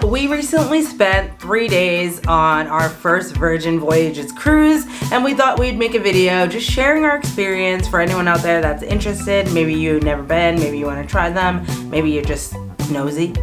We recently spent 3 days on our first Virgin Voyages cruise, and we thought we'd make a video just sharing our experience for anyone out there that's interested. Maybe you've never been, maybe you want to try them, maybe you're just nosy.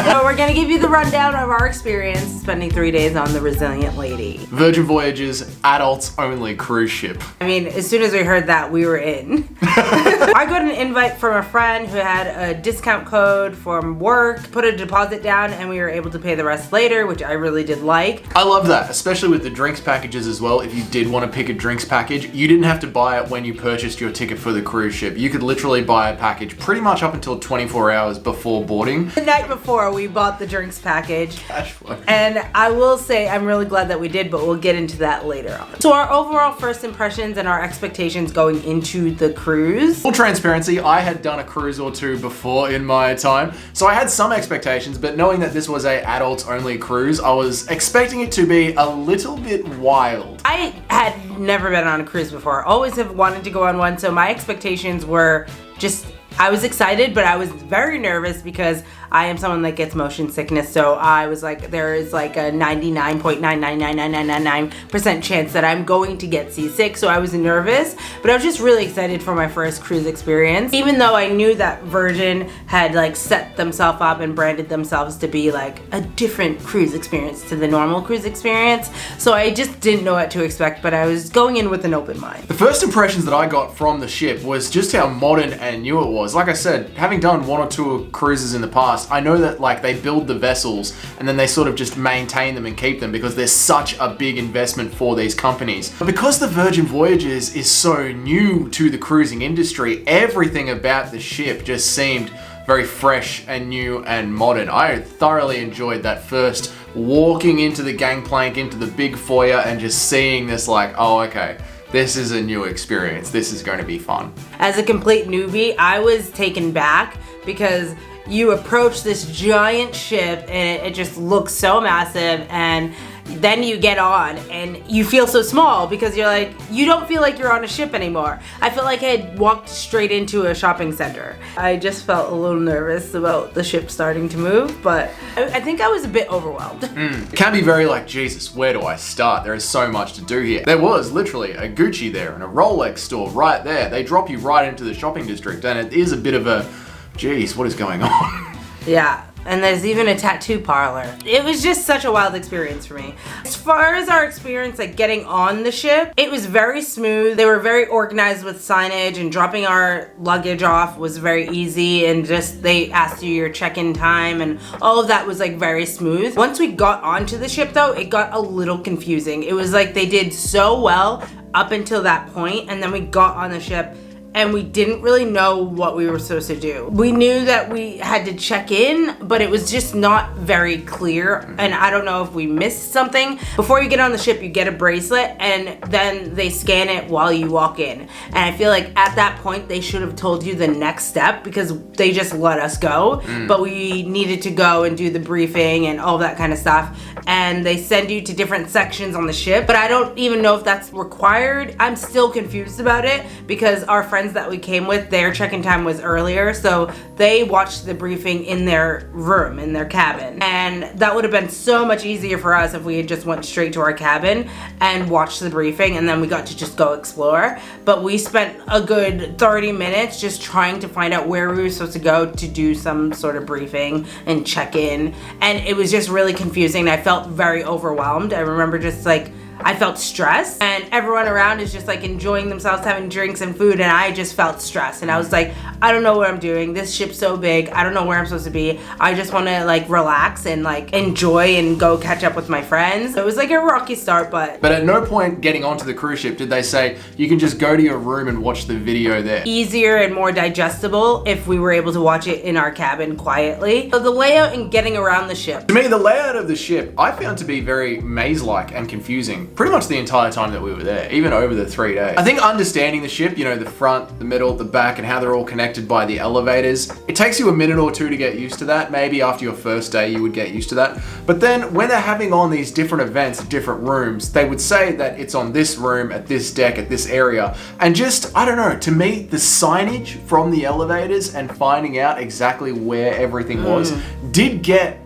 So we're gonna give you the rundown of our experience spending 3 days on the Resilient Lady. Virgin Voyages adults only cruise ship. I mean, as soon as we heard that, we were in. I got an invite from a friend who had a discount code from work, put a deposit down, and we were able to pay the rest later, which I really did like. I love that, especially with the drinks packages as well. If you did want to pick a drinks package, you didn't have to buy it when you purchased your ticket for the cruise ship. You could literally buy a package pretty much up until 24 hours before boarding. The night before, we bought the drinks package. Cash flow. And I will say, I'm really glad that we did, but we'll get into that later on. So our overall first impressions and our expectations going into the cruise. Full transparency, I had done a cruise or two before in my time, so I had some expectations, but knowing that this was a adults only cruise, I was expecting it to be a little bit wild. I had never been on a cruise before. Always have wanted to go on one, so my expectations were just, I was excited, but I was very nervous because I am someone that gets motion sickness, so I was like, there is like a 99.9999999% chance that I'm going to get seasick, so I was nervous, but I was just really excited for my first cruise experience. Even though I knew that Virgin had like set themselves up and branded themselves to be like a different cruise experience to the normal cruise experience, so I just didn't know what to expect, but I was going in with an open mind. The first impressions that I got from the ship was just how modern and new it was. Like I said, having done one or two cruises in the past, I know that like they build the vessels and then they sort of just maintain them and keep them because there's such a big investment for these companies. But because the Virgin Voyages is so new to the cruising industry, everything about the ship just seemed very fresh and new and modern. I thoroughly enjoyed that first walking into the gangplank, into the big foyer and just seeing this like, oh, okay. This is a new experience. This is going to be fun. As a complete newbie, I was taken back because you approach this giant ship and it just looks so massive, and then you get on and you feel so small because you're like, you don't feel like you're on a ship anymore. I felt like I had walked straight into a shopping center. I just felt a little nervous about the ship starting to move, but I think I was a bit overwhelmed. It can be very like, Jesus, where do I start? There is so much to do here. There was literally a Gucci there and a Rolex store right there. They drop you right into the shopping district, and it is a bit of a, geez, what is going on? Yeah. And there's even a tattoo parlor. It was just such a wild experience for me. As far as our experience like getting on the ship, it was very smooth. They were very organized with signage, and dropping our luggage off was very easy, and just they asked you your check-in time, and all of that was like very smooth. Once we got onto the ship though, it got a little confusing. It was like they did so well up until that point, and then we got on the ship and we didn't really know what we were supposed to do. We knew that we had to check in, but it was just not very clear, and I don't know if we missed something. Before you get on the ship, you get a bracelet, and then they scan it while you walk in. And I feel like at that point, they should have told you the next step because they just let us go, but we needed to go and do the briefing and all that kind of stuff. And they send you to different sections on the ship, but I don't even know if that's required. I'm still confused about it because our friends that we came with, their check-in time was earlier, so they watched the briefing in their room, in their cabin, and that would have been so much easier for us if we had just went straight to our cabin and watched the briefing, and then we got to just go explore. But we spent a good 30 minutes just trying to find out where we were supposed to go to do some sort of briefing and check in, and it was just really confusing. I felt very overwhelmed. I remember just like, I felt stressed, and everyone around is just like enjoying themselves, having drinks and food, and I just felt stressed, and I was like, I don't know what I'm doing. This ship's so big. I don't know where I'm supposed to be. I just want to like relax and like enjoy and go catch up with my friends. It was like a rocky start, but at no point getting onto the cruise ship did they say you can just go to your room and watch the video there. Easier and more digestible if we were able to watch it in our cabin quietly. So the layout and getting around the ship. To me, the layout of the ship I found to be very maze-like and confusing pretty much the entire time that we were there, even over the 3 days. I think understanding the ship, you know, the front, the middle, the back, and how they're all connected by the elevators, it takes you a minute or two to get used to that. Maybe after your first day you would get used to that. But then when they're having on these different events, different rooms, they would say that it's on this room, at this deck, at this area. And just, I don't know, to me, the signage from the elevators and finding out exactly where everything was did get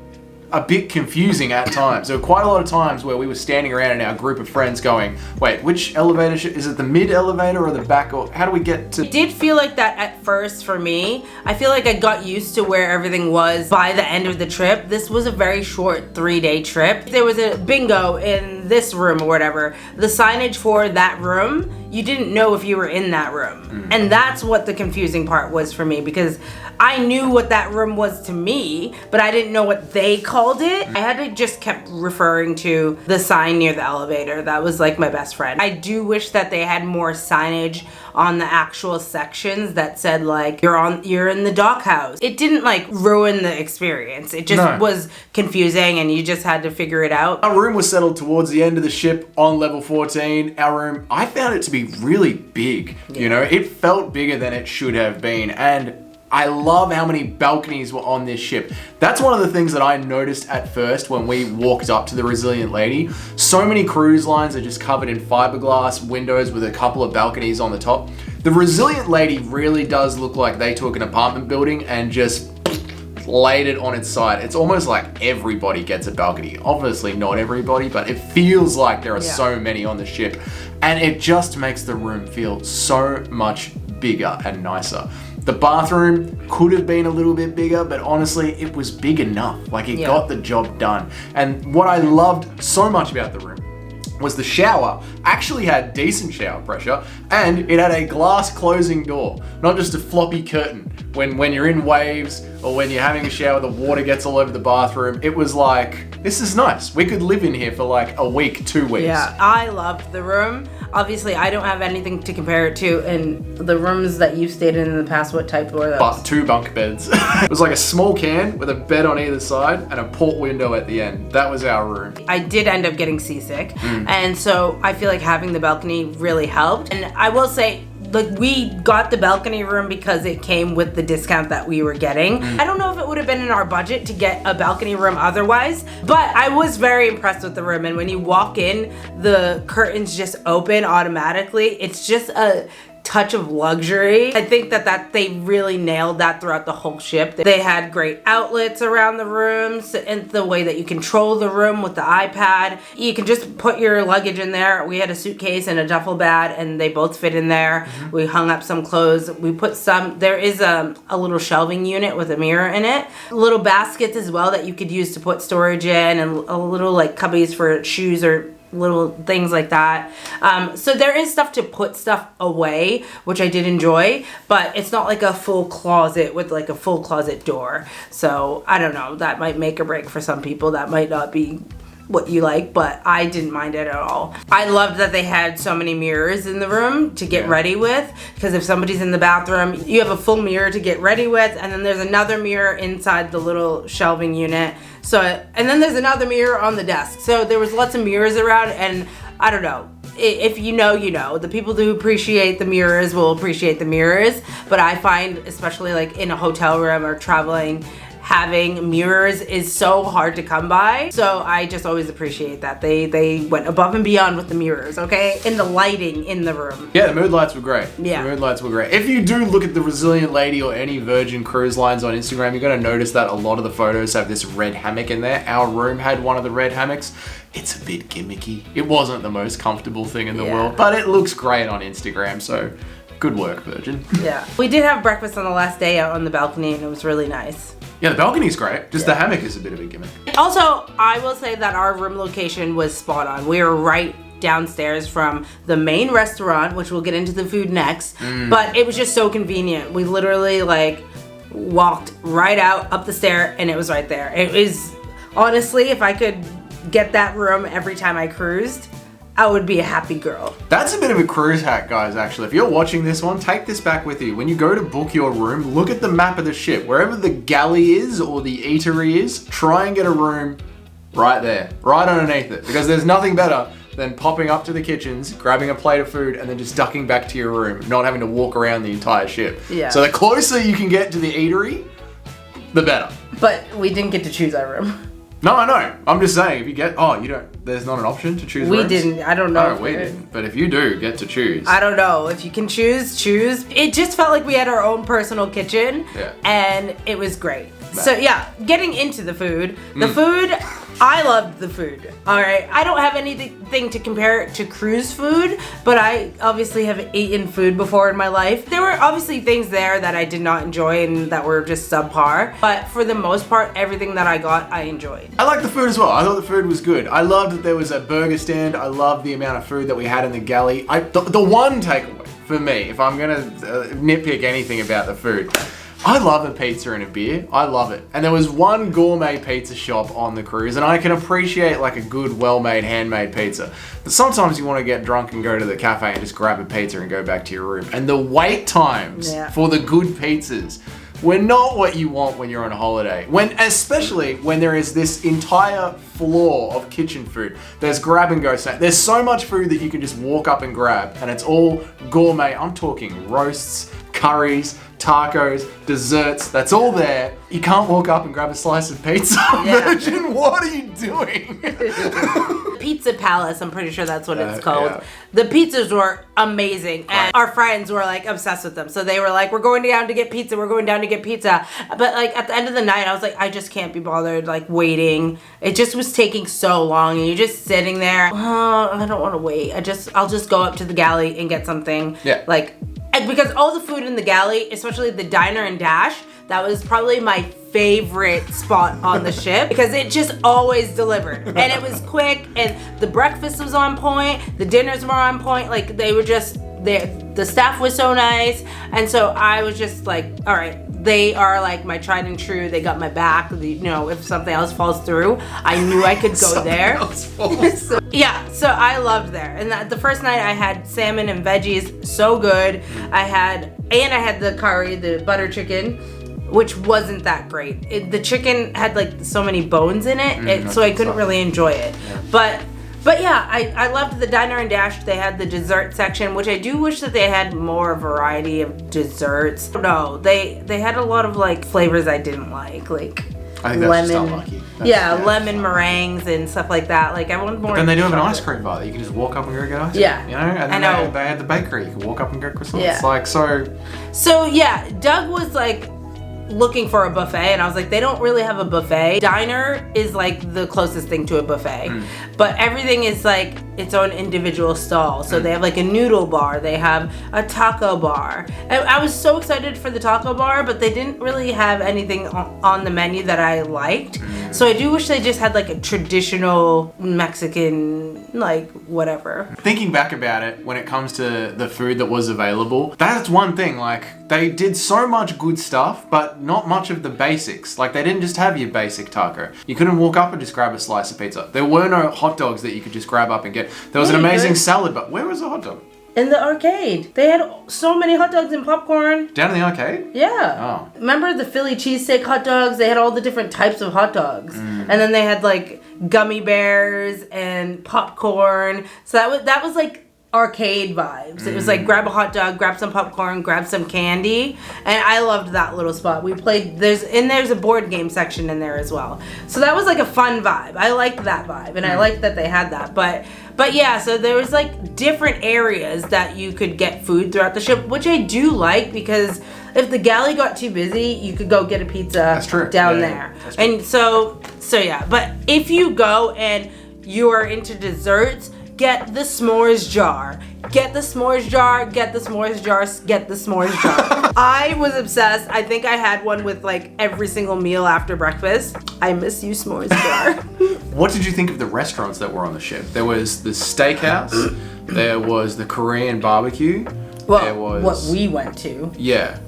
a bit confusing at times. There were quite a lot of times where we were standing around in our group of friends going, wait, which elevator is it, the mid elevator or the back, or how do we get to? It did feel like that at first for me. I feel like I got used to where everything was by the end of the trip. This was a very short 3-day trip. There was a bingo in this room or whatever. The signage for that room, you didn't know if you were in that room. And that's what the confusing part was for me, because I knew what that room was to me, but I didn't know what they called it. I had to just kept referring to the sign near the elevator. That was like my best friend. I do wish that they had more signage on the actual sections that said like you're in the dockhouse. It didn't like ruin the experience. It just was confusing and you just had to figure it out. Our room was settled towards the end of the ship on level 14. Our room, I found it to be really big. You know, it felt bigger than it should have been, and I love how many balconies were on this ship. That's one of the things that I noticed at first when we walked up to the Resilient Lady. So many cruise lines are just covered in fiberglass windows with a couple of balconies on the top. The Resilient Lady really does look like they took an apartment building and just laid it on its side. It's almost like everybody gets a balcony. Obviously not everybody, but it feels like there are so many on the ship. And it just makes the room feel so much bigger and nicer. The bathroom could have been a little bit bigger, but honestly, it was big enough. Like, it got the job done. And what I loved so much about the room was the shower actually had decent shower pressure, and it had a glass closing door, not just a floppy curtain. When you're in waves or when you're having a shower, the water gets all over the bathroom. It was like, this is nice. We could live in here for like a week, 2 weeks. Yeah, I loved the room. Obviously, I don't have anything to compare it to, and the rooms that you stayed in the past, what type were those? But 2 bunk beds. It was like a small can with a bed on either side and a port window at the end. That was our room. I did end up getting seasick, and so I feel like having the balcony really helped. And I will say, like, we got the balcony room because it came with the discount that we were getting. I don't know if it would have been in our budget to get a balcony room otherwise, but I was very impressed with the room. And when you walk in, the curtains just open automatically. It's just a touch of luxury. I think that they really nailed that throughout the whole ship. They had great outlets around the rooms, and the way that you control the room with the iPad. You can just put your luggage in there. We had a suitcase and a duffel bag, and they both fit in there. We hung up some clothes. We put some, there is a little shelving unit with a mirror in it. Little baskets as well that you could use to put storage in, and a little like cubbies for shoes or little things like that. So there is stuff to put stuff away, which I did enjoy, but it's not like a full closet with like a full closet door. So I don't know, that might make or break for some people. That might not be what you like, but I didn't mind it at all. I loved that they had so many mirrors in the room to get ready with, because if somebody's in the bathroom, you have a full mirror to get ready with, and then there's another mirror inside the little shelving unit. So, and then there's another mirror on the desk. So there was lots of mirrors around, and I don't know. If you know, you know. The people who appreciate the mirrors will appreciate the mirrors, but I find, especially like in a hotel room or traveling, having mirrors is so hard to come by. So I just always appreciate that. They went above and beyond with the mirrors, okay? And the lighting in the room. Yeah, the mood lights were great. Yeah. The mood lights were great. If you do look at the Resilient Lady or any Virgin Cruise Lines on Instagram, you're gonna notice that a lot of the photos have this red hammock in there. Our room had one of the red hammocks. It's a bit gimmicky. It wasn't the most comfortable thing in the world, but it looks great on Instagram, so good work, Virgin. Yeah. We did have breakfast on the last day out on the balcony, and it was really nice. Yeah, the balcony's great. Just the hammock is a bit of a gimmick. Also, I will say that our room location was spot on. We were right downstairs from the main restaurant, which we'll get into the food next, but it was just so convenient. We literally like walked right out up the stair and it was right there. It was, honestly, if I could get that room every time I cruised, I would be a happy girl. That's a bit of a cruise hack, guys, actually. If you're watching this one, take this back with you. When you go to book your room, look at the map of the ship. Wherever the galley is or the eatery is, try and get a room right there, right underneath it. Because there's nothing better than popping up to the kitchens, grabbing a plate of food, and then just ducking back to your room, not having to walk around the entire ship. Yeah. So the closer you can get to the eatery, the better. But we didn't get to choose our room. No, I know. I'm just saying, if you get, you don't, there's not an option to choose We rooms? didn't. I don't know. No, we didn't. But if you do get to choose. I don't know. If you can choose. It just felt like we had our own personal kitchen. Yeah. And it was great. So yeah, getting into the food. The food, I loved the food. All right, I don't have anything to compare it to cruise food, but I obviously have eaten food before in my life. There were obviously things there that I did not enjoy and that were just subpar, but for the most part, everything that I got, I enjoyed. I liked the food as well. I thought the food was good. I loved that there was a burger stand. I loved the amount of food that we had in the galley. The one takeaway for me, if I'm gonna nitpick anything about the food, I love a pizza and a beer. I love it. And there was one gourmet pizza shop on the cruise, and I can appreciate like a good, well-made, handmade pizza. But sometimes you want to get drunk and go to the cafe and just grab a pizza and go back to your room. And the wait times for the good pizzas were not what you want when you're on holiday. Especially when there is this entire floor of kitchen food. There's grab and go snack. There's so much food that you can just walk up and grab, and it's all gourmet. I'm talking roasts, curries, tacos, desserts, that's all there. You can't walk up and grab a slice of pizza. Virgin, what are you doing? Pizza Palace, I'm pretty sure that's what it's called. Yeah. The pizzas were amazing, and our friends were like obsessed with them. So they were like, we're going down to get pizza, we're going down to get pizza. But like at the end of the night, I was like, I just can't be bothered like waiting. It just was taking so long, and you're just sitting there. Oh, I don't want to wait. I'll just go up to the galley and get something. Yeah. Because all the food in the galley, especially the diner and dash, that was probably my favorite spot on the ship because it just always delivered. And it was quick, and the breakfast was on point, the dinners were on point, like they were just the staff was so nice. And so I was just like, all right, they are like my tried and true. They got my back. If something else falls through, I knew I could go there. So I loved there. And the first night I had salmon and veggies, so good. I had the curry, the butter chicken, which wasn't that great. The chicken had like so many bones in it, so I couldn't really enjoy it. Yeah. But yeah, I loved the diner and dash. They had the dessert section, which I do wish that they had more variety of desserts. No, they had a lot of like flavors I didn't like I think that's just unlucky. Lemon meringues and stuff like that. Like I want more. But then they do have an ice cream bar that you can just walk up and go get ice cream. Yeah. And then they had the bakery. You can walk up and get croissants. Yeah. So yeah, Doug was like looking for a buffet, and I was like, they don't really have a buffet. Diner is like the closest thing to a buffet, but everything is like its own individual stall. So they have like a noodle bar, they have a taco bar, and I was so excited for the taco bar, but they didn't really have anything on the menu that I liked. So I do wish they just had like a traditional Mexican, like whatever. Thinking back about it, when it comes to the food that was available, that's one thing. Like they did so much good stuff, but not much of the basics. Like they didn't just have your basic taco. You couldn't walk up and just grab a slice of pizza. There were no hot dogs that you could just grab up and get. There was an amazing salad, but where was the hot dog? In the arcade. They had so many hot dogs and popcorn. Down in the arcade? Yeah. Oh. Remember the Philly cheesesteak hot dogs? They had all the different types of hot dogs. And then they had like gummy bears and popcorn. So that was like arcade vibes. It was like grab a hot dog, grab some popcorn, grab some candy. And I loved that little spot. We played, there's a board game section in there as well. So that was like a fun vibe. I liked that vibe, and I liked that they had that. But yeah, so there was like different areas that you could get food throughout the ship, which I do like, because if the galley got too busy, you could go get a pizza down there. And so yeah, but if you go and you are into desserts, get the s'mores jar. Get the s'mores jar, get the s'mores jar, get the s'mores jar. I was obsessed. I think I had one with like every single meal after breakfast. I miss you, s'mores jar. What did you think of the restaurants that were on the ship? There was the steakhouse, there was the Korean barbecue. Well, there was what we went to. Yeah.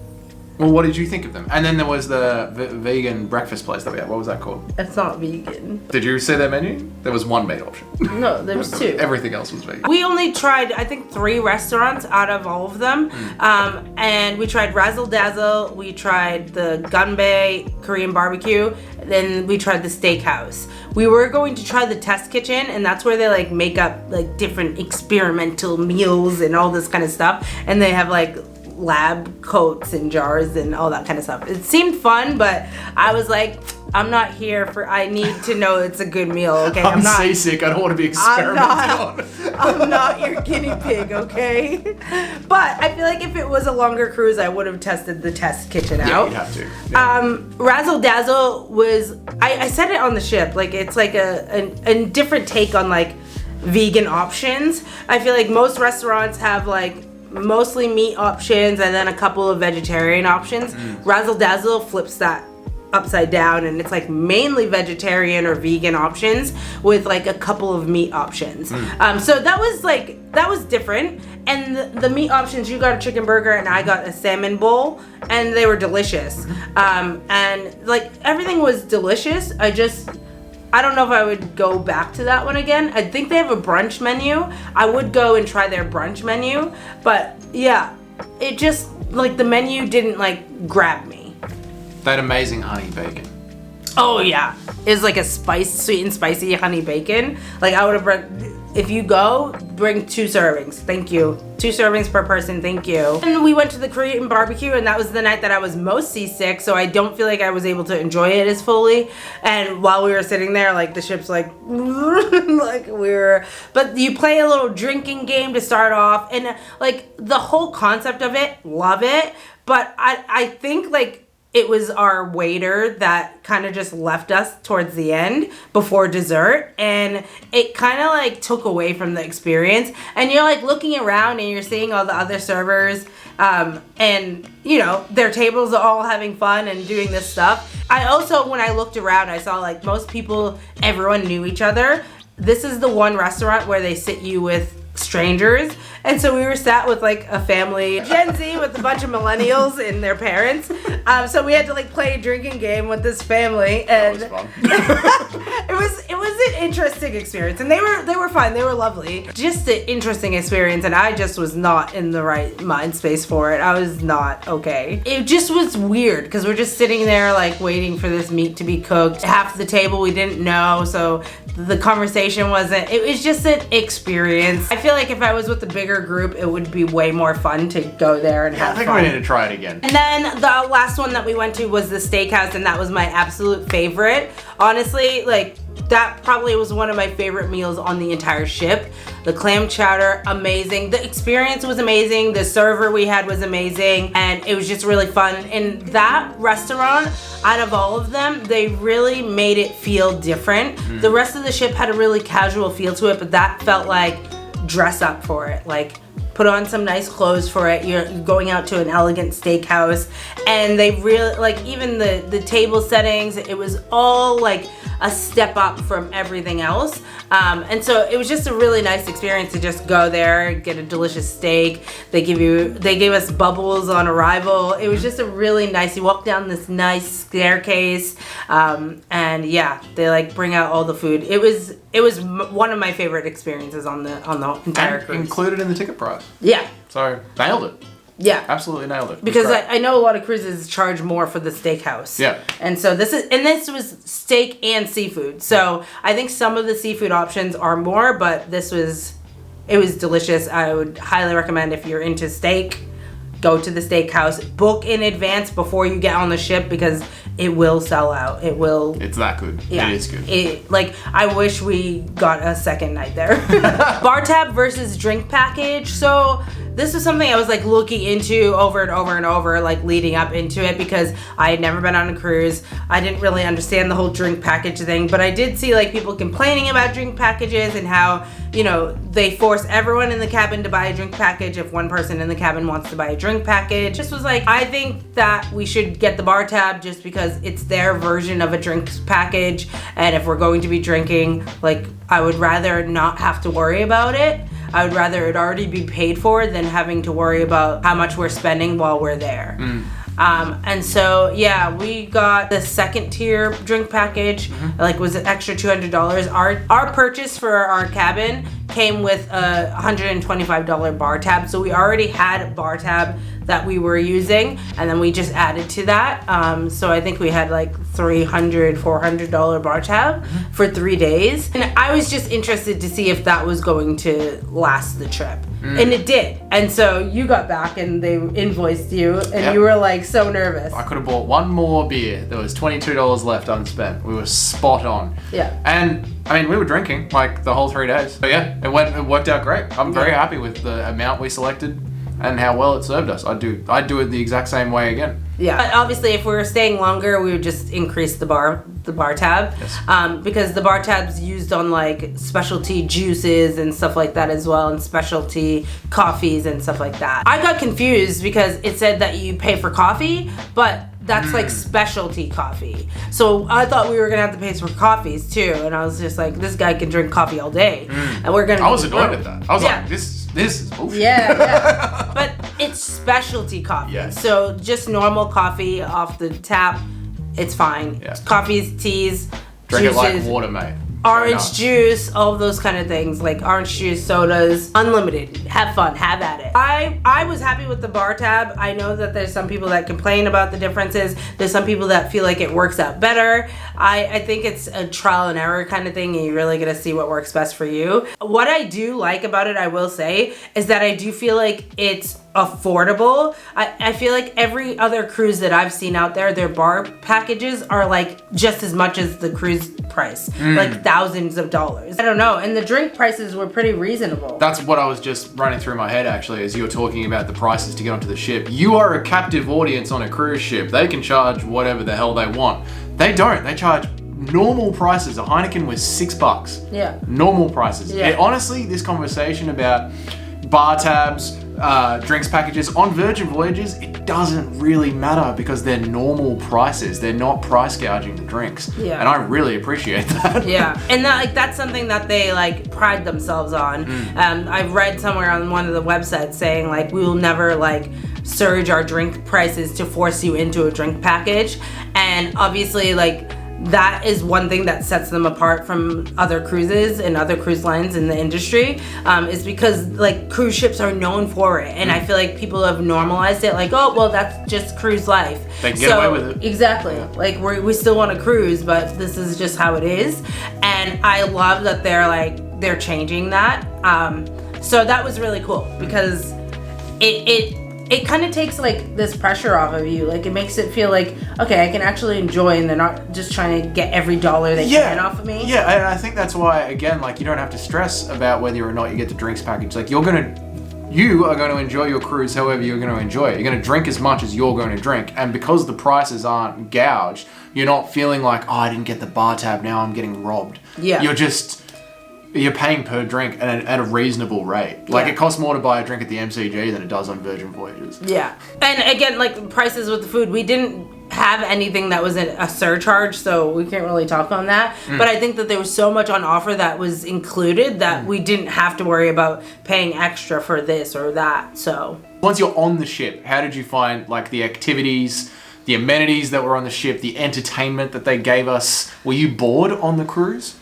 Well, what did you think of them? And then there was the vegan breakfast place that we had. What was that called? It's not vegan. Did you see their menu? There was one meat option. No, there was two. Everything else was vegan. We only tried, I think, 3 restaurants out of all of them. And we tried Razzle Dazzle, we tried the Gunbae Korean barbecue, then we tried the steakhouse. We were going to try the test kitchen, and that's where they like make up like different experimental meals and all this kind of stuff. And they have like lab coats and jars and all that kind of stuff. It seemed fun, but I was like, I'm not here for, I need to know it's a good meal, okay? I'm not seasick. I don't want to be experimented on. I'm not your guinea pig, okay? But I feel like if it was a longer cruise, I would have tested the test kitchen out. Yeah, you'd have to. Yeah. Razzle Dazzle was, I said it on the ship, like it's like a different take on like vegan options. I feel like most restaurants have like mostly meat options and then a couple of vegetarian options. Razzle Dazzle flips that upside down, and it's like mainly vegetarian or vegan options with like a couple of meat options. So that was different. And the meat options, you got a chicken burger and I got a salmon bowl, and they were delicious. And like everything was delicious. I don't know if I would go back to that one again. I think they have a brunch menu. I would go and try their brunch menu, but yeah, it just like the menu didn't like grab me. That amazing honey bacon. Oh yeah, it's like a sweet and spicy honey bacon. Like I would have if you go, bring 2 servings. Thank you. 2 servings per person. Thank you. And we went to the Korean barbecue, and that was the night that I was most seasick, so I don't feel like I was able to enjoy it as fully. And while we were sitting there, like the ship's like, but you play a little drinking game to start off, and like the whole concept of it, love it. But I think like it was our waiter that kind of just left us towards the end before dessert, and it kind of like took away from the experience. And you're like looking around and you're seeing all the other servers, and you know, their tables are all having fun and doing this stuff. I also, when I looked around, I saw like most people, everyone knew each other. This is the one restaurant where they sit you with strangers, and so we were sat with like a family, Gen Z, with a bunch of millennials and their parents. So we had to like play a drinking game with this family, and That was fun. it was an interesting experience, and they were fun, they were lovely. Just an interesting experience, and I just was not in the right mind space for it. I was not okay. It just was weird because we're just sitting there like waiting for this meat to be cooked. Half the table we didn't know, so the conversation wasn't, it was just an experience. I feel like if I was with a bigger group, it would be way more fun to go there and have fun. I think we need to try it again. And then the last one that we went to was the steakhouse, and that was my absolute favorite. Honestly, like that probably was one of my favorite meals on the entire ship. The clam chowder, amazing. The experience was amazing. The server we had was amazing, and it was just really fun. And that restaurant, out of all of them, they really made it feel different. The rest of the ship had a really casual feel to it, but that felt like dress up for it. Like put on some nice clothes for it. You're going out to an elegant steakhouse, and they really, like, even the table settings, it was all like a step up from everything else. And so it was just a really nice experience to just go there, get a delicious steak. They gave us bubbles on arrival. It was just a really nice, you walk down this nice staircase, and yeah, they like bring out all the food. It was one of my favorite experiences on the entire cruise. Included in the ticket price. Yeah. So nailed it. Yeah. Absolutely nailed it. Because I know a lot of cruises charge more for the steakhouse. Yeah. And so this was steak and seafood. So I think some of the seafood options are more, but it was delicious. I would highly recommend, if you're into steak, go to the steakhouse. Book in advance before you get on the ship, because it will sell out. It will. It's that good. Yeah. It is good. Like, I wish we got a second night there. Bar tab versus drink package. So this was something I was like looking into over and over and over, like leading up into it, because I had never been on a cruise. I didn't really understand the whole drink package thing, but I did see like people complaining about drink packages and how, you know, they force everyone in the cabin to buy a drink package if one person in the cabin wants to buy a drink package. Just was like, I think that we should get the bar tab just because it's their version of a drinks package, and if we're going to be drinking, like, I would rather not have to worry about it. I would rather it already be paid for than having to worry about how much we're spending while we're there. And so, yeah, we got the second tier drink package, like was an extra $200. Our purchase for our cabin came with a $125 bar tab. So we already had a bar tab that we were using, and then we just added to that. So I think we had like $400 bar tab for 3 days. And I was just interested to see if that was going to last the trip. And it did. And so you got back and they invoiced you and Yep. you were like so nervous. I could have bought one more beer. There was $22 left unspent. We were spot on. Yeah. And I mean, we were drinking like the whole 3 days. But yeah, it worked out great. I'm very happy with the amount we selected and how well it served us. I'd do it the exact same way again. Yeah. But obviously, if we were staying longer, we would just increase the bar tab. Yes. Because the bar tab's used on like specialty juices and stuff like that as well, and specialty coffees and stuff like that. I got confused because it said that you pay for coffee, but that's like specialty coffee. So I thought we were gonna have to pay for coffees too, and I was just like, this guy can drink coffee all day, and we're gonna. I was annoyed at that. I was like, this is bullshit. Yeah. But it's specialty coffee. Yes. So just normal coffee off the tap, it's fine. Yeah. Coffees, teas, Drink juices, it like water, mate. orange juice, all of those kind of things, like orange juice, sodas, unlimited. Have fun, have at it. I was happy with the bar tab. I know that there's some people that complain about the differences. There's some people that feel like it works out better. I think it's a trial and error kind of thing, and you really get to see what works best for you. What I do like about it, I will say, is that I do feel like it's affordable. I feel like every other cruise that I've seen out there, their bar packages are like just as much as the cruise price, like thousands of dollars. I don't know, and the drink prices were pretty reasonable. That's what I was just running through my head actually as you were talking about the prices to get onto the ship. You are a captive audience on a cruise ship. They can charge whatever the hell they want. They don't. They charge normal prices. A Heineken was $6. Yeah. Normal prices. Yeah. And honestly, this conversation about bar tabs, drinks packages on Virgin Voyages, it doesn't really matter because they're normal prices. They're not price gouging the drinks. Yeah. And I really appreciate that. Yeah, and that's something that they like pride themselves on. I've read somewhere on one of the websites saying like, we will never like surge our drink prices to force you into a drink package. And obviously like that is one thing that sets them apart from other cruises and other cruise lines in the industry, is because like cruise ships are known for it, and I feel like people have normalized it like, oh well, that's just cruise life. They can get away with it. Exactly. Yeah. Like we still want to cruise, but this is just how it is. And I love that they're changing that. So that was really cool because it kind of takes like this pressure off of you. Like it makes it feel like, okay, I can actually enjoy, and they're not just trying to get every dollar they can off of me. Yeah, and I think that's why, again, like you don't have to stress about whether or not you get the drinks package. Like you are going to enjoy your cruise however you're going to enjoy it. You're going to drink as much as you're going to drink. And because the prices aren't gouged, you're not feeling like, oh, I didn't get the bar tab, now I'm getting robbed. Yeah. You're paying per drink at a reasonable rate. Like it costs more to buy a drink at the MCG than it does on Virgin Voyages. Yeah. And again, like prices with the food, we didn't have anything that was a surcharge, so we can't really talk on that. But I think that there was so much on offer that was included that we didn't have to worry about paying extra for this or that. So once you're on the ship, how did you find like the activities, the amenities that were on the ship, the entertainment that they gave us? Were you bored on the cruise?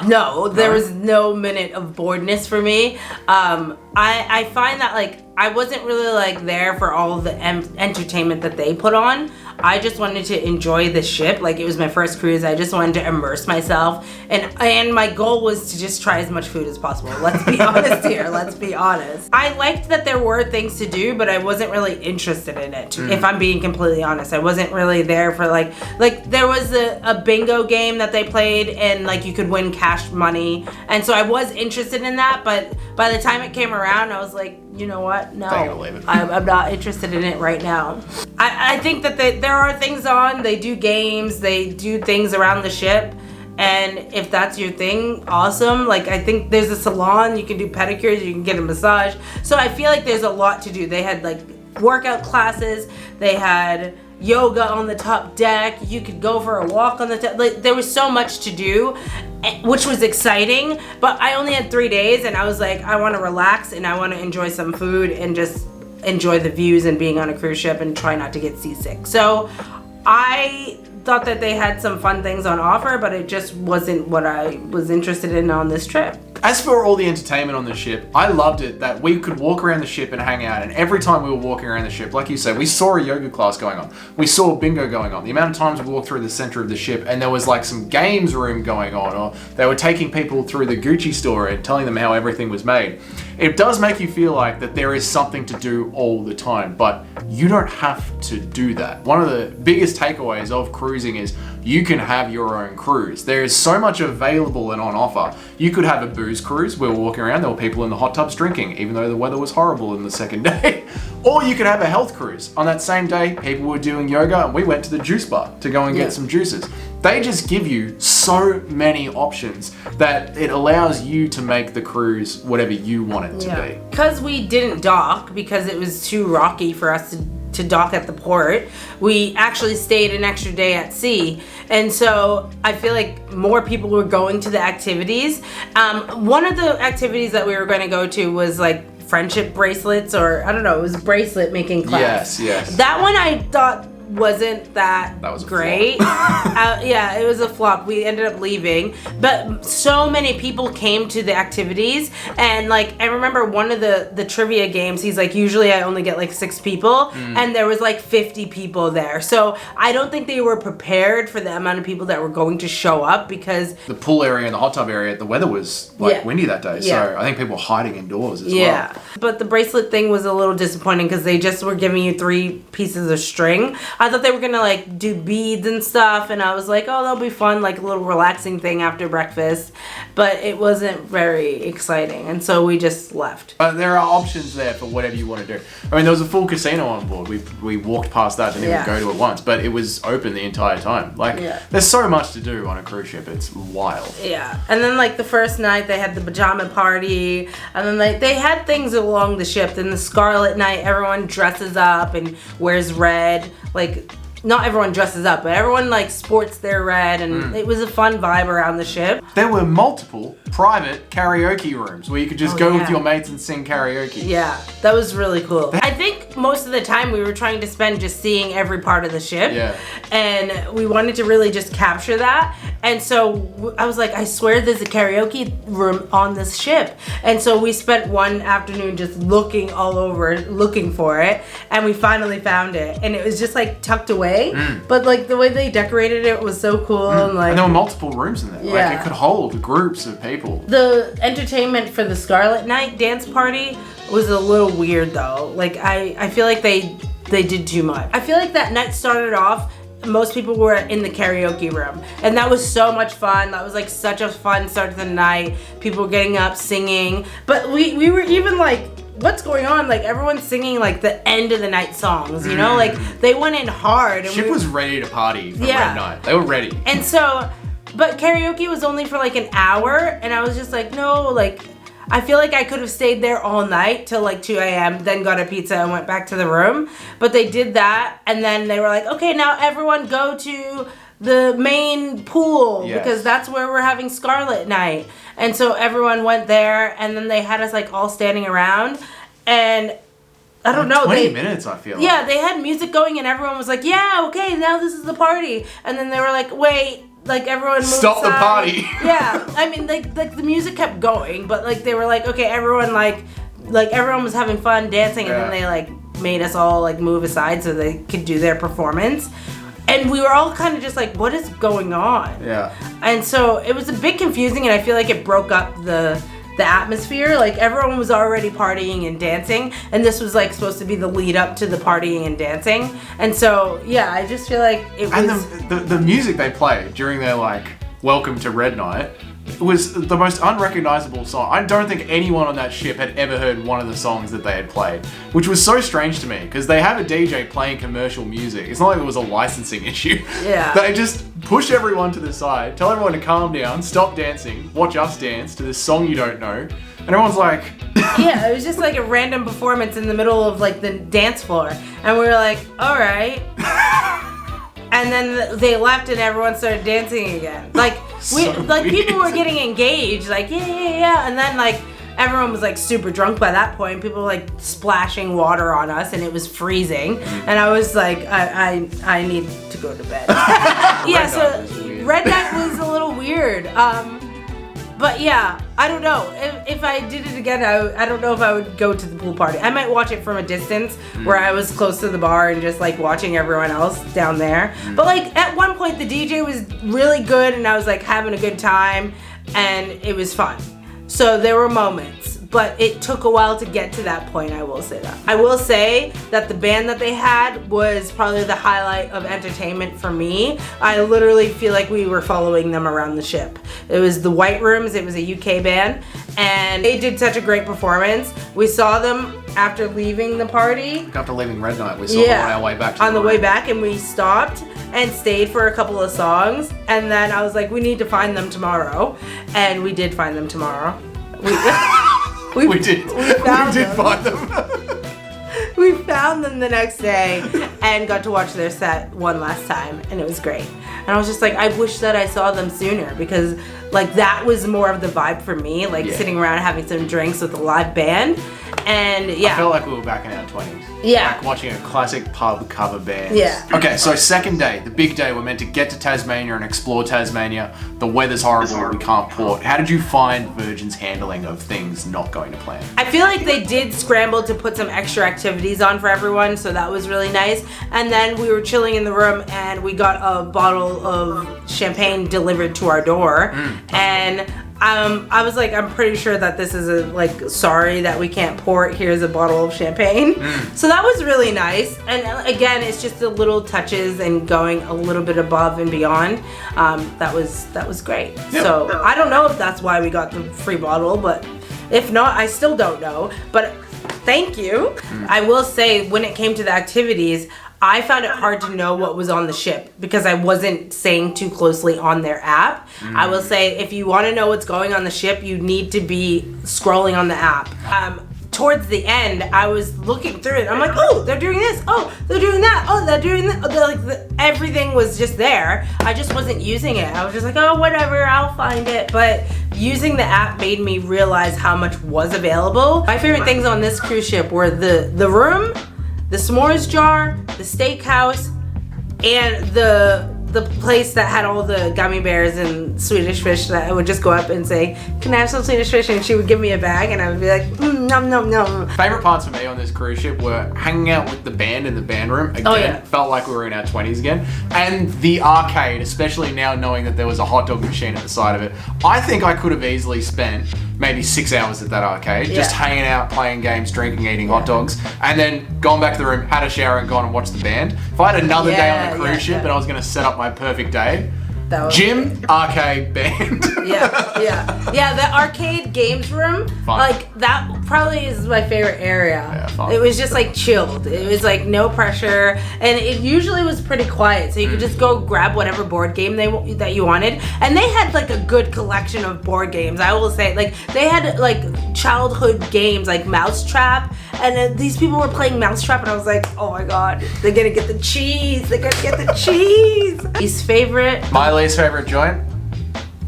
No, there was no minute of boredness for me. I find that like I wasn't really like there for all of the entertainment that they put on. I just wanted to enjoy the ship. Like it was my first cruise. I just wanted to immerse myself, and my goal was to just try as much food as possible. Let's be honest here. Let's be honest. I liked that there were things to do, but I wasn't really interested in it. If I'm being completely honest, I wasn't really there for like there was a bingo game that they played, and like you could win cash money, and so I was interested in that. But by the time it came around, I was like, you know what? No, I'm not interested in it right now. I think that there are things on. They do games. They do things around the ship. And if that's your thing, awesome. Like I think there's a salon. You can do pedicures. You can get a massage. So I feel like there's a lot to do. They had like workout classes. They had yoga on the top deck. You could go for a walk on the deck. Like there was so much to do, which was exciting, but I only had 3 days, and I was like, I want to relax and I want to enjoy some food and just enjoy the views and being on a cruise ship and try not to get seasick. So I thought that they had some fun things on offer, but it just wasn't what I was interested in on this trip. As for all the entertainment on the ship, I loved it that we could walk around the ship and hang out, and every time we were walking around the ship, like you said, we saw a yoga class going on. We saw bingo going on. The amount of times we walked through the center of the ship and there was like some games room going on, or they were taking people through the Gucci store and telling them how everything was made. It does make you feel like that there is something to do all the time, but you don't have to do that. One of the biggest takeaways of cruising is you can have your own cruise. There is so much available and on offer. You could have a booze cruise. We were walking around, there were people in the hot tubs drinking, even though the weather was horrible in the second day. Or you could have a health cruise. On that same day, people were doing yoga and we went to the juice bar to go and get some juices. They just give you so many options that it allows you to make the cruise whatever you want it to be. Because we didn't dock, because it was too rocky for us to dock at the port, we actually stayed an extra day at sea. And so I feel like more people were going to the activities. One of the activities that we were going to go to was like friendship bracelets, or I don't know, it was bracelet making class. Yes. That one I thought wasn't that was great. Yeah, it was a flop. We ended up leaving, but so many people came to the activities, and like I remember one of the trivia games, he's like, usually I only get like 6 people, and there was like 50 people there. So I don't think they were prepared for the amount of people that were going to show up, because the pool area and the hot tub area, the weather was like windy that day, so I think people were hiding indoors as well. But the bracelet thing was a little disappointing because they just were giving you 3 pieces of string. I thought they were gonna like do beads and stuff, and I was like, oh, that'll be fun, like a little relaxing thing after breakfast, but it wasn't very exciting, and so we just left. But there are options there for whatever you want to do. I mean, there was a full casino on board. We walked past that, didn't even go to it once, but it was open the entire time. Like, there's so much to do on a cruise ship. It's wild. Yeah, and then like the first night they had the pajama party, and then like they had things along the ship. Then the Scarlet Night, everyone dresses up and wears red. Like, not everyone dresses up, but everyone like sports their red, and it was a fun vibe around the ship. There were multiple private karaoke rooms where you could just go with your mates and sing karaoke. Yeah, that was really cool. I think most of the time we were trying to spend just seeing every part of the ship. Yeah. And we wanted to really just capture that. And so I was like, I swear there's a karaoke room on this ship. And so we spent one afternoon just looking all over, looking for it. And we finally found it. And it was just like tucked away. But like the way they decorated it was so cool. And there were multiple rooms in there. Like, it could hold groups of people. The entertainment for the Scarlet Night dance party was a little weird though. Like I feel like they did too much. I feel like that night started off, most people were in the karaoke room, and that was so much fun. That was like such a fun start to the night. People were getting up, singing, but we were even like, what's going on? Like, everyone's singing like the end of the night songs, you know? Like, they went in hard. And Ship was ready to party for Red Night. They were ready. And so, but karaoke was only for like an hour, and I was just like, no, like, I feel like I could have stayed there all night till like 2 a.m., then got a pizza and went back to the room. But they did that, and then they were like, okay, now everyone go to the main pool, because that's where we're having Scarlet Night. And so everyone went there, and then they had us like all standing around, and I don't know. 20 minutes, I feel like. Yeah, they had music going, and everyone was like, yeah, okay, now this is the party. And then they were like, wait, like everyone moved Stop the party. Yeah, I mean, like the music kept going, but like they were like, okay, everyone like everyone was having fun dancing, and then they like made us all like move aside so they could do their performance. And we were all kind of just like, what is going on? Yeah. And so it was a bit confusing, and I feel like it broke up the atmosphere. Like, everyone was already partying and dancing, and this was like supposed to be the lead up to the partying and dancing. And so, yeah, I just feel like it was... And the music they played during their like Welcome to Red Night was the most unrecognizable song. I don't think anyone on that ship had ever heard one of the songs that they had played, which was so strange to me, because they have a DJ playing commercial music. It's not like it was a licensing issue. Yeah. They just push everyone to the side, tell everyone to calm down, stop dancing, watch us dance to this song you don't know, and everyone's like... Yeah, it was just like a random performance in the middle of like the dance floor, and we were like, all right. And then they left, and everyone started dancing again. Like, people were getting engaged, like, yeah. And then, like, everyone was, like, super drunk by that point. People were, like, splashing water on us, and it was freezing. And I was like, I need to go to bed. Yeah, so Red Night was a little weird. But yeah, I don't know. If I did it again, I don't know if I would go to the pool party. I might watch it from a distance where I was close to the bar and just like watching everyone else down there. But like at one point the DJ was really good and I was like having a good time and it was fun. So there were moments, but it took a while to get to that point, I will say that. I will say that the band that they had was probably the highlight of entertainment for me. I literally feel like we were following them around the ship. It was the White Rooms, it was a UK band, and they did such a great performance. We saw them after leaving the party. After leaving Red Night, we saw them on our way back to on the way back, and we stopped and stayed for a couple of songs, and then I was like, we need to find them tomorrow, and we did find them tomorrow. We did find them. We found them the next day and got to watch their set one last time, and it was great. And I was just like, I wish that I saw them sooner, because like that was more of the vibe for me, like sitting around having some drinks with a live band. And I felt like we were back in our 20s. Yeah. Like watching a classic pub cover band. Yeah. Okay, so second day, the big day, we're meant to get to Tasmania and explore Tasmania. The weather's horrible, we can't port. How did you find Virgin's handling of things not going to plan? I feel like they did scramble to put some extra activities on for everyone, so that was really nice. And then we were chilling in the room and we got a bottle of champagne delivered to our door. And I was like, I'm pretty sure that this is sorry that we can't port. Here's a bottle of champagne. So that was really nice. And again, it's just the little touches and going a little bit above and beyond. That was great. Yep. So I don't know if that's why we got the free bottle, but if not, I still don't know. But thank you. I will say, when it came to the activities, I found it hard to know what was on the ship because I wasn't staying too closely on their app. I will say, if you want to know what's going on the ship, you need to be scrolling on the app. Towards the end, I was looking through it. I'm like, oh, they're doing this. Oh, they're doing that. Oh, they're doing that. Everything was just there. I just wasn't using it. I was just like, oh, whatever, I'll find it. But using the app made me realize how much was available. My favorite things on this cruise ship were the room, the s'mores jar, the steakhouse, and the place that had all the gummy bears and Swedish fish that I would just go up and say, can I have some Swedish fish? And she would give me a bag and I would be like, nom, nom, nom. Favorite parts for me on this cruise ship were hanging out with the band in the band room. Again, felt like we were in our 20s again. And the arcade, especially now knowing that there was a hot dog machine at the side of it. I think I could have easily spent maybe 6 hours at that arcade, just hanging out, playing games, drinking, eating hot dogs, and then gone back to the room, had a shower, and gone and watched the band. If I had another day on the cruise ship and I was going to set up my perfect day, gym, arcade, band. Yeah, the arcade games room, like that probably is my favorite area. Yeah, fun. It was just like chilled. It was like no pressure, and it usually was pretty quiet, so you could just go grab whatever board game that you wanted. And they had like a good collection of board games. I will say, like they had like childhood games like Mousetrap, and these people were playing Mousetrap, and I was like, oh my god, they're gonna get the cheese. They're gonna get the cheese. His favorite. My least favorite joint,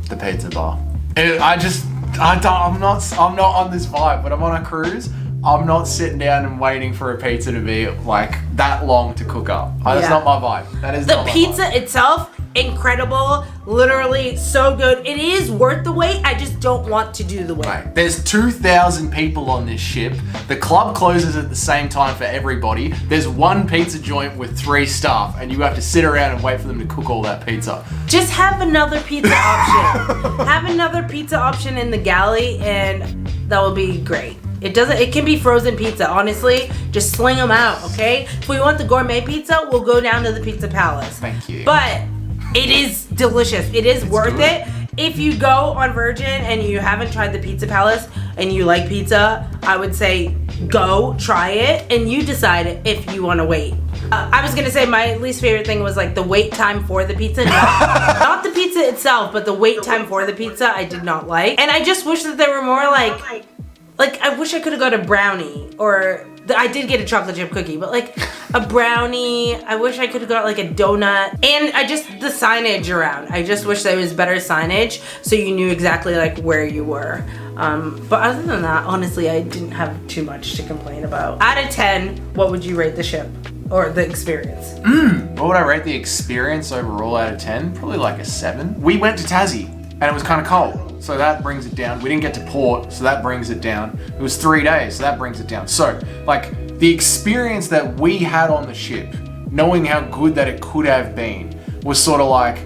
the pizza bar. I'm not on this vibe. When I'm on a cruise, I'm not sitting down and waiting for a pizza to be like that long to cook up. That's not my vibe. That is not my vibe. The pizza itself, incredible, literally so good. It is worth the wait. I just don't want to do the wait. Right. There's 2,000 people on this ship. The club closes at the same time for everybody. There's one pizza joint with 3 staff, and you have to sit around and wait for them to cook all that pizza. Just have another pizza option. Have another pizza option in the galley, and that will be great. It can be frozen pizza, honestly. Just sling them out, okay? If we want the gourmet pizza, we'll go down to the Pizza Palace. Thank you. But it is delicious. It's worth it. If you go on Virgin and you haven't tried the Pizza Palace and you like pizza, I would say go try it and you decide if you want to wait. I was gonna say my least favorite thing was like the wait time for the pizza. Not the pizza itself, but the wait time for the pizza I did not like. And I just wish that there were more like I wish I could have got a brownie, or I did get a chocolate chip cookie, but like a brownie. I wish I could have got like a donut. And the signage around. I just wish there was better signage so you knew exactly like where you were. But other than that, honestly, I didn't have too much to complain about. Out of 10, what would you rate the ship or the experience? What would I rate the experience overall out of 10? Probably like a 7. We went to Tassie and it was kind of cold. so that brings it down. We didn't get to port, so that brings it down. It was 3 days, so that brings it down. So, like, the experience that we had on the ship, knowing how good that it could have been, was sort of like,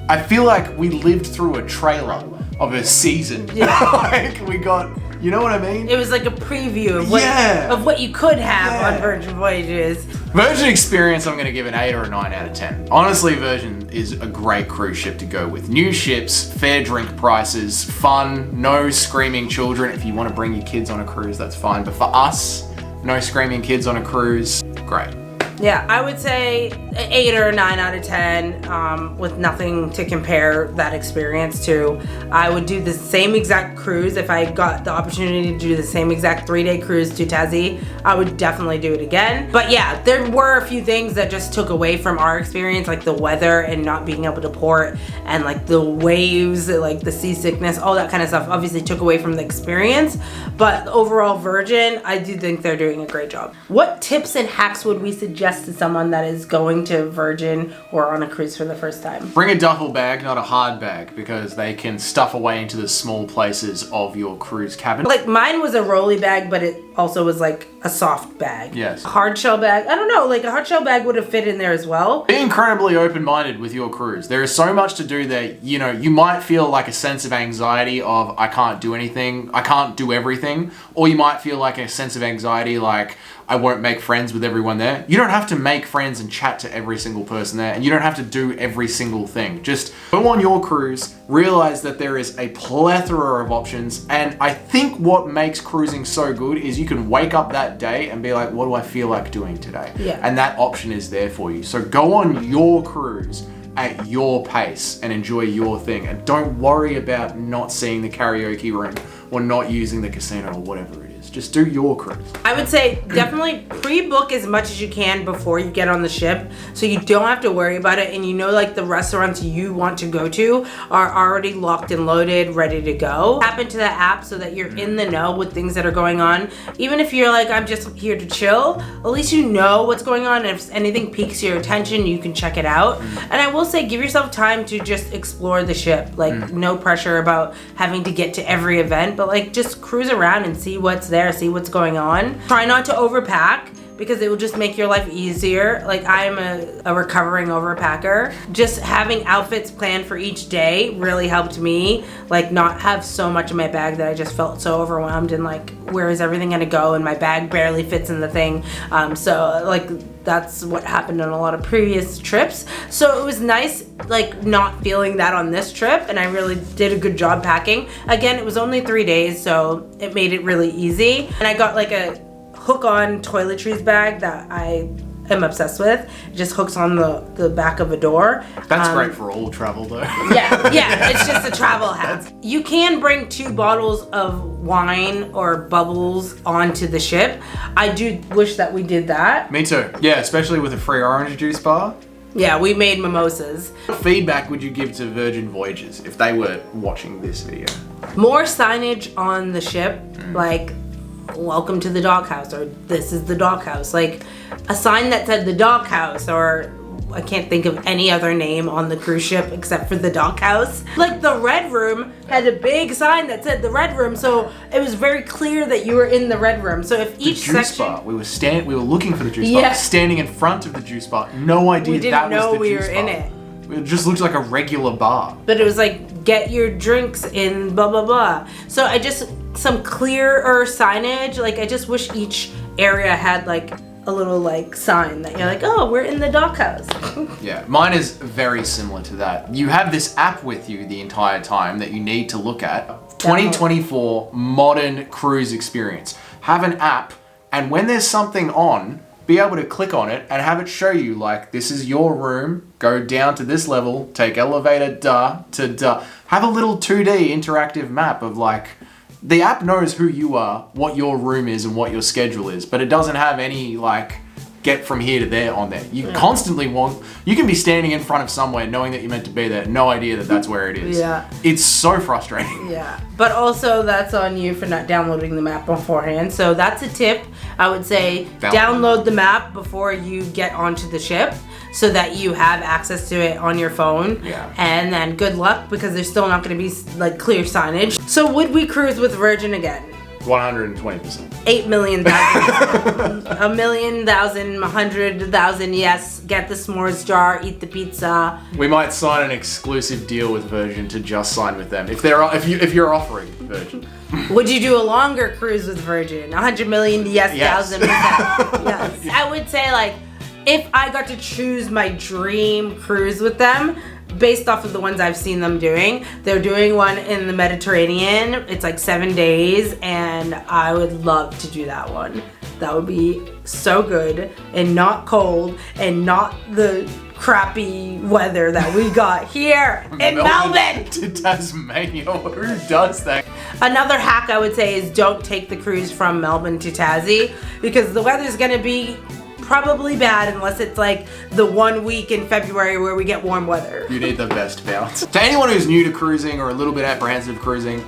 I feel like we lived through a trailer of a season. Yeah. Like, we got, you know what I mean? It was like a preview of what you could have on Virgin Voyages. Virgin experience, I'm going to give an 8 or a 9 out of 10. Honestly, Virgin is a great cruise ship to go with. New ships, fair drink prices, fun, no screaming children. If you want to bring your kids on a cruise, that's fine. But for us, no screaming kids on a cruise, great. Yeah, I would say an 8 or a 9 out of 10 with nothing to compare that experience to. I would do the same exact cruise if I got the opportunity to do the same exact 3-day cruise to Tassie. I would definitely do it again. But yeah, there were a few things that just took away from our experience, like the weather and not being able to port and like the waves, like the seasickness, all that kind of stuff obviously took away from the experience. But overall, Virgin, I do think they're doing a great job. What tips and hacks would we suggest to someone that is going to Virgin or on a cruise for the first time? Bring a duffel bag, not a hard bag, because they can stuff away into the small places of your cruise cabin. Like mine was a rolly bag, but it also was like a soft bag. Yes. A hard shell bag, I don't know, like a hard shell bag would have fit in there as well. Be incredibly open-minded with your cruise. There is so much to do there. You know, you might feel like a sense of anxiety of, I can't do anything, I can't do everything. Or you might feel like a sense of anxiety like, I won't make friends with everyone there. You don't have to make friends and chat to every single person there, and you don't have to do every single thing. Just go on your cruise, realize that there is a plethora of options, and I think what makes cruising so good is you can wake up that day and be like, what do I feel like doing today? Yeah. And that option is there for you. So go on your cruise at your pace and enjoy your thing, and don't worry about not seeing the karaoke room or not using the casino or whatever it is. Just do your cruise. I would say definitely pre-book as much as you can before you get on the ship, so you don't have to worry about it, and you know, like the restaurants you want to go to are already locked and loaded, ready to go. Tap into the app so that you're in the know with things that are going on. Even if you're like, I'm just here to chill, at least you know what's going on, and if anything piques your attention, you can check it out. And I will say, give yourself time to just explore the ship. Like no pressure about having to get to every event, but like just cruise around and see what's there, see what's going on. Try not to overpack, because it will just make your life easier. Like I am a recovering overpacker. Just having outfits planned for each day really helped me, like not have so much in my bag that I just felt so overwhelmed and like, where is everything gonna go? And my bag barely fits in the thing. So like that's what happened on a lot of previous trips. So it was nice like not feeling that on this trip, and I really did a good job packing. Again, it was only 3 days, so it made it really easy. And I got like a hook-on toiletries bag that I am obsessed with. It just hooks on the back of a door. That's great for all travel though. Yeah, it's just a travel hat. You can bring 2 bottles of wine or bubbles onto the ship. I do wish that we did that. Me too. Yeah, especially with a free orange juice bar. Yeah, we made mimosas. What feedback would you give to Virgin Voyages if they were watching this video? More signage on the ship, like welcome to the doghouse, or this is the doghouse. Like a sign that said the doghouse, or I can't think of any other name on the cruise ship except for the doghouse. Like the Red Room had a big sign that said the Red Room, so it was very clear that you were in the Red Room. So if each the juice section, bar, we were looking for the juice bar, standing in front of the juice bar, no idea that was the juice bar. We didn't know we were in it. It just looked like a regular bar. But it was like, get your drinks in blah blah blah. So I just, some clearer signage. Like I just wish each area had like a little like sign that you're like, oh, we're in the doghouse. Yeah, mine is very similar to that. You have this app with you the entire time that you need to look at. 2024 modern cruise experience. Have an app, and when there's something on, be able to click on it and have it show you like, this is your room, go down to this level, take elevator to have a little 2D interactive map of like, the app knows who you are, what your room is, and what your schedule is, but it doesn't have any like get from here to there on there. You constantly you can be standing in front of somewhere knowing that you're meant to be there, no idea that that's where it is. Yeah. It's so frustrating. Yeah, but also that's on you for not downloading the map beforehand. So that's a tip. I would say download the map before you get onto the ship, so that you have access to it on your phone. Yeah. And then good luck, because there's still not going to be like clear signage. So would we cruise with Virgin again? 120%. 8 million thousand. A million thousand, 100,000, yes. Get the s'mores jar, eat the pizza. We might sign an exclusive deal with Virgin to just sign with them if you're offering Virgin. Would you do a longer cruise with Virgin? 100 million, yes, thousand, yes. I would say, like, if I got to choose my dream cruise with them, based off of the ones I've seen them doing, they're doing one in the Mediterranean. It's like 7 days, and I would love to do that one. That would be so good and not cold and not the crappy weather that we got here in Melbourne. To Tasmania, who does that? Another hack I would say is don't take the cruise from Melbourne to Tassie, because the weather's gonna be probably bad unless it's like the 1 week in February where we get warm weather. You need the best balance. To anyone who's new to cruising or a little bit apprehensive of cruising,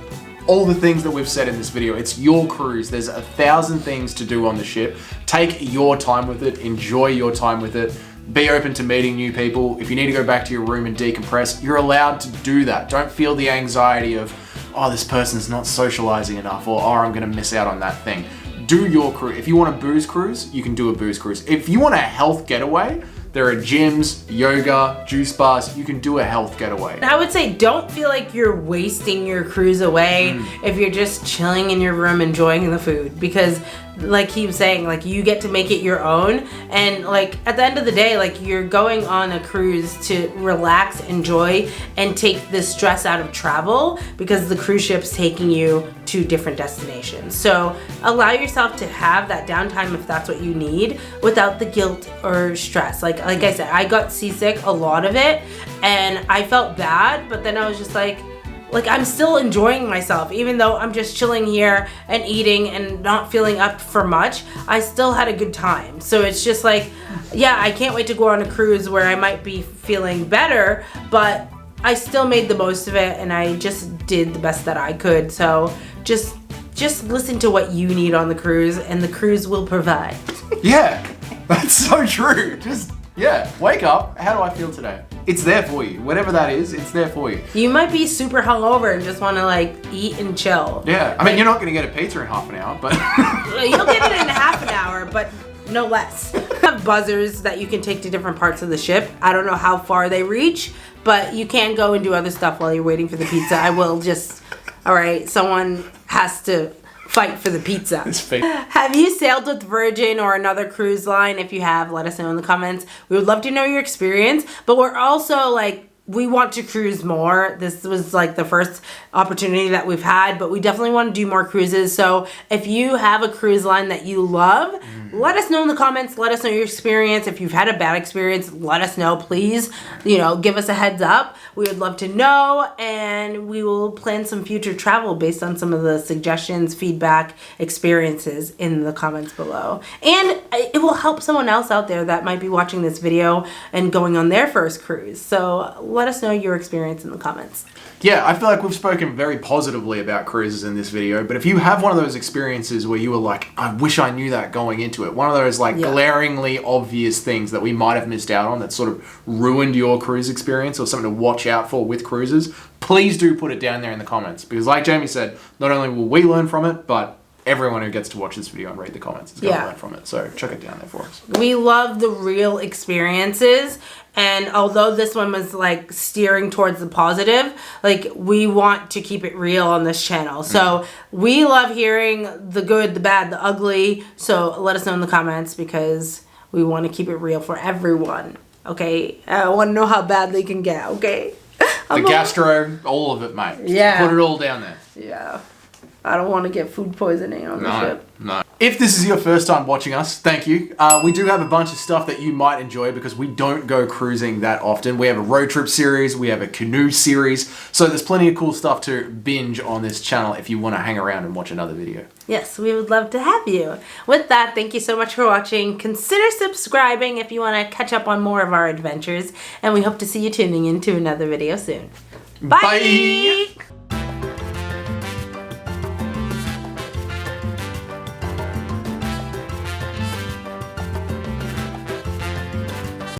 all the things that we've said in this video, it's your cruise. There's 1,000 things to do on the ship. Take your time with it, enjoy your time with it. Be open to meeting new people. If you need to go back to your room and decompress, you're allowed to do that. Don't feel the anxiety of, oh, this person's not socializing enough, or oh, I'm gonna miss out on that thing. Do your cruise. If you want a booze cruise, you can do a booze cruise. If you want a health getaway, there are gyms, yoga, juice bars. You can do a health getaway. I would say don't feel like you're wasting your cruise away if you're just chilling in your room enjoying the food, because like he was saying, like, you get to make it your own, and like at the end of the day, like, you're going on a cruise to relax, enjoy, and take the stress out of travel, because the cruise ship's taking you to different destinations. So allow yourself to have that downtime if that's what you need, without the guilt or stress. Like I said, I got seasick a lot of it, and I felt bad, but then I was just like I'm still enjoying myself, even though I'm just chilling here and eating and not feeling up for much. I still had a good time. So it's just like, yeah, I can't wait to go on a cruise where I might be feeling better, but I still made the most of it, and I just did the best that I could. So just listen to what you need on the cruise, and the cruise will provide. Yeah, that's so true. Yeah, wake up. How do I feel today? It's there for you. Whatever that is, it's there for you. You might be super hungover and just want to like eat and chill. Yeah, I mean, you're not going to get a pizza in half an hour, but... You'll get it in half an hour, but no less. Have buzzers that you can take to different parts of the ship. I don't know how far they reach, but you can go and do other stuff while you're waiting for the pizza. I will just... All right, someone has to fight for the pizza. It's fake. Have you sailed with Virgin or another cruise line? If you have, let us know in the comments. We would love to know your experience, but we're also like, we want to cruise more. This was like the first opportunity that we've had, but we definitely want to do more cruises. So if you have a cruise line that you love, let us know in the comments. Let us know your experience. If you've had a bad experience, let us know, please. You know, give us a heads up. We would love to know, and we will plan some future travel based on some of the suggestions, feedback, experiences in the comments below. And it will help someone else out there that might be watching this video and going on their first cruise. So let us know your experience in the comments. Yeah, I feel like we've spoken very positively about cruises in this video, but if you have one of those experiences where you were like, I wish I knew that going into it, one of those like glaringly obvious things that we might have missed out on that sort of ruined your cruise experience or something to watch out for with cruises, please do put it down there in the comments, because like Jamie said, not only will we learn from it, but everyone who gets to watch this video and read the comments is going to learn from it. So chuck it down there for us. We love the real experiences. And although this one was like steering towards the positive, like we want to keep it real on this channel. So we love hearing the good, the bad, the ugly. So let us know in the comments, because we want to keep it real for everyone. Okay? I want to know how bad they can get. Okay? The gastro, all of it, mate. Yeah. Put it all down there. Yeah. I don't want to get food poisoning on the ship. No. If this is your first time watching us, thank you. We do have a bunch of stuff that you might enjoy because we don't go cruising that often. We have a road trip series, we have a canoe series, so there's plenty of cool stuff to binge on this channel if you want to hang around and watch another video. Yes, we would love to have you. With that, thank you so much for watching. Consider subscribing if you want to catch up on more of our adventures, and we hope to see you tuning in to another video soon. Bye! Bye.